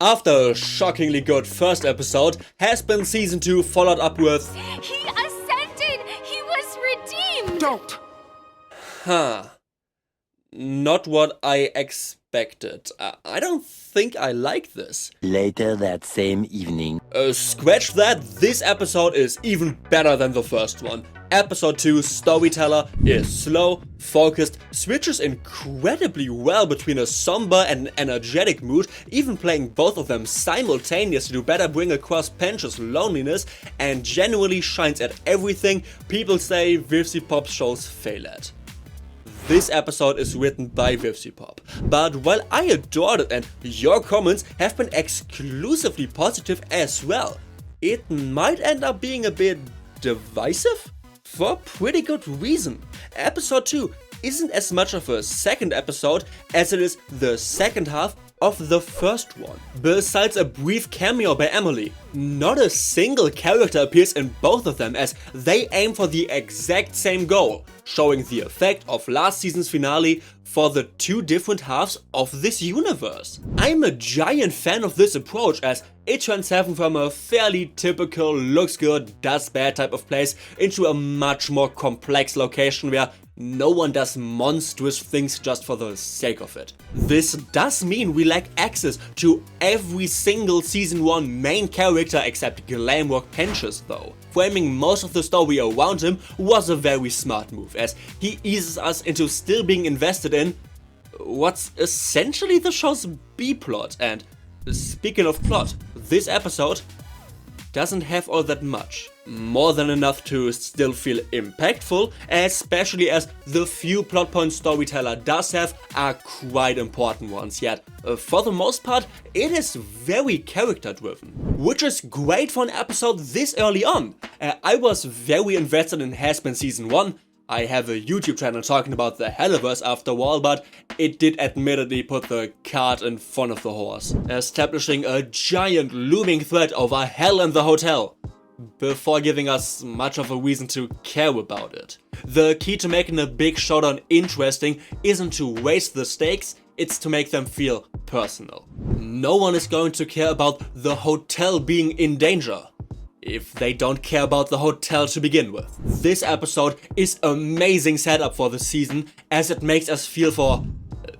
After a shockingly good first episode, Hazbin Season 2 followed up with He ascended! He was redeemed! Don't! Not what I expected. I don't think I like this. Later that same evening. Scratch that, this episode is even better than the first one. Episode 2, Storyteller, is slow, focused, switches incredibly well between a somber and energetic mood, even playing both of them simultaneously to better bring across Pench's loneliness, and genuinely shines at everything people say VivziePop shows fail at. This episode is written by VivziePop, but while I adored it and your comments have been exclusively positive as well, it might end up being a bit divisive? For pretty good reason. Episode 2 isn't as much of a second episode as it is the second half of the first one. Besides a brief cameo by Emily, not a single character appears in both of them as they aim for the exact same goal, showing the effect of last season's finale for the two different halves of this universe. I'm a giant fan of this approach as it turns heaven from a fairly typical looks good, does bad type of place into a much more complex location where no one does monstrous things just for the sake of it. This does mean we lack access to every single season 1 main character except makpentious though. Framing most of the story around him was a very smart move as he eases us into still being invested in what's essentially the show's B-plot. And speaking of plot, this episode doesn't have all that much. More than enough to still feel impactful, especially as the few plot points Storyteller does have are quite important ones, yet for the most part it is very character driven. Which is great for an episode this early on. I was very invested in Hazbin Season 1. I have a YouTube channel talking about the Helliverse after all, but it did admittedly put the cart in front of the horse, establishing a giant looming threat over hell in the hotel, before giving us much of a reason to care about it. The key to making a big showdown interesting isn't to raise the stakes, it's to make them feel personal. No one is going to care about the hotel being in danger if they don't care about the hotel to begin with. This episode is amazing setup for the season as it makes us feel for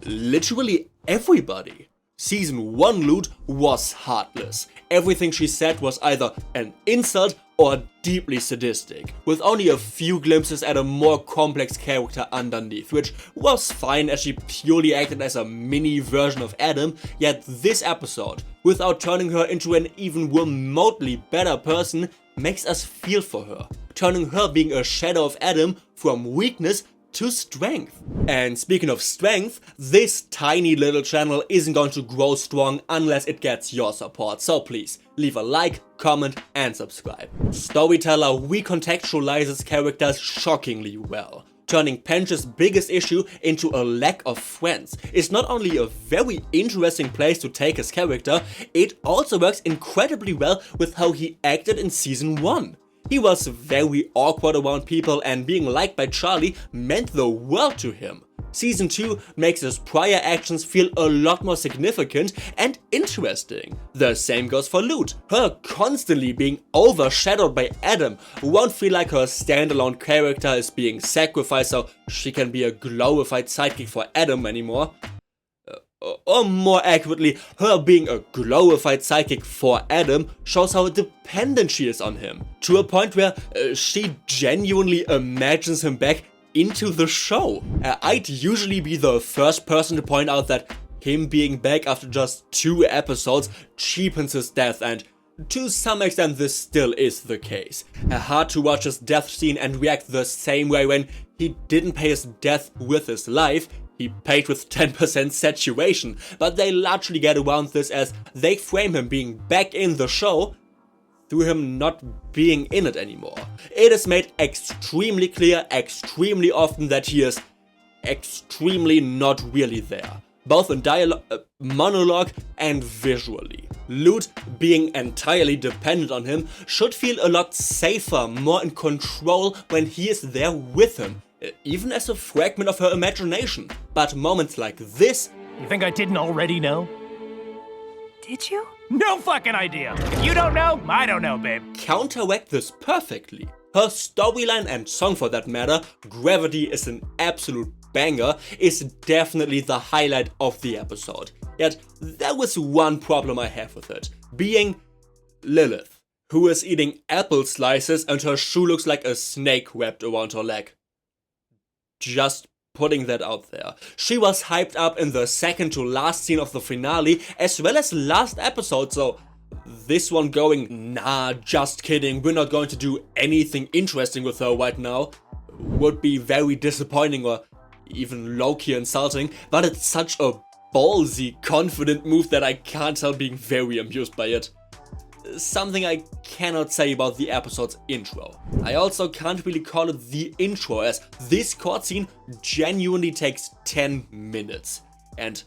literally everybody. Season 1 Lute was heartless. Everything she said was either an insult or deeply sadistic, with only a few glimpses at a more complex character underneath, which was fine as she purely acted as a mini version of Adam, yet this episode, without turning her into an even remotely better person, makes us feel for her, turning her being a shadow of Adam from weakness to strength. And speaking of strength, this tiny little channel isn't going to grow strong unless it gets your support, so please leave a like, comment and subscribe. Storyteller recontextualizes characters shockingly well, turning Pench's biggest issue into a lack of friends. It's not only a very interesting place to take his character, it also works incredibly well with how he acted in Season 1. He was very awkward around people and being liked by Charlie meant the world to him. Season 2 makes his prior actions feel a lot more significant and interesting. The same goes for Lute. Her constantly being overshadowed by Adam won't feel like her standalone character is being sacrificed so she can be a glorified sidekick for Adam anymore. Or more accurately, her being a glorified sidekick for Adam shows how dependent she is on him, to a point where she genuinely imagines him back into the show. I'd usually be the first person to point out that him being back after just 2 episodes cheapens his death, and to some extent this still is the case. Hard to watch his death scene and react the same way when he didn't pay his death with his life. He paid with 10% saturation, but they largely get around this as they frame him being back in the show through him not being in it anymore. It is made extremely clear extremely often that he is extremely not really there, both in monologue and visually. Lute, being entirely dependent on him, should feel a lot safer, more in control when he is there with him, even as a fragment of her imagination. But moments like this... You think I didn't already know? Did you? No fucking idea. If you don't know, I don't know, babe. Counteract this perfectly. Her storyline and song for that matter, Gravity is an absolute banger, is definitely the highlight of the episode. Yet there was one problem I have with it, being Lilith, who is eating apple slices and her shoe looks like a snake wrapped around her leg. Just putting that out there. She was hyped up in the second to last scene of the finale as well as last episode, so this one going, nah, just kidding, we're not going to do anything interesting with her right now, would be very disappointing or even low-key insulting, but it's such a ballsy, confident move that I can't help being very amused by it. Something I cannot say about the episode's intro. I also can't really call it the intro, as this cutscene genuinely takes 10 minutes. And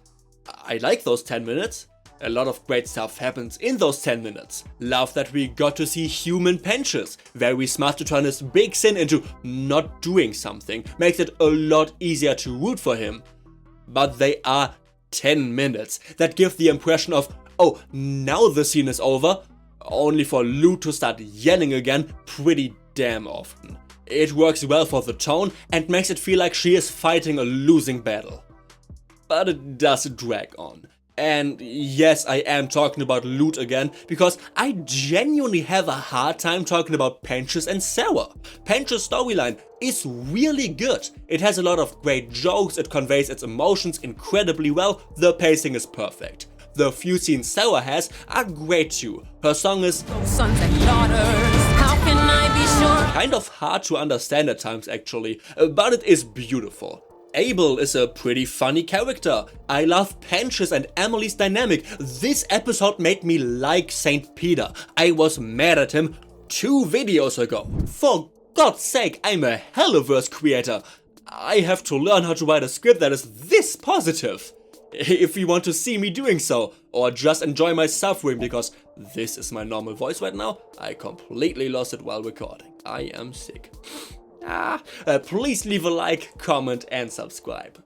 I like those 10 minutes. A lot of great stuff happens in those 10 minutes. Love that we got to see human Makpentious. Very smart to turn his big sin into not doing something. Makes it a lot easier to root for him. But they are 10 minutes that give the impression of, oh, now the scene is over, only for Lute to start yelling again pretty damn often. It works well for the tone and makes it feel like she is fighting a losing battle. But it does drag on. And yes, I am talking about Lute again, because I genuinely have a hard time talking about Makpentious and Sera. Makpentious' storyline is really good. It has a lot of great jokes, it conveys its emotions incredibly well, the pacing is perfect. The few scenes Sera has are great too. Her song is Sons and daughters, how can I be sure? kind of hard to understand at times actually, but it is beautiful. Abel is a pretty funny character. I love Makpentious and Emily's dynamic. This episode made me like St. Peter. I was mad at him 2 videos ago. For God's sake, I'm a Helliverse creator. I have to learn how to write a script that is this positive. If you want to see me doing so, or just enjoy my suffering because this is my normal voice right now, I completely lost it while recording. I am sick. Please leave a like, comment and subscribe.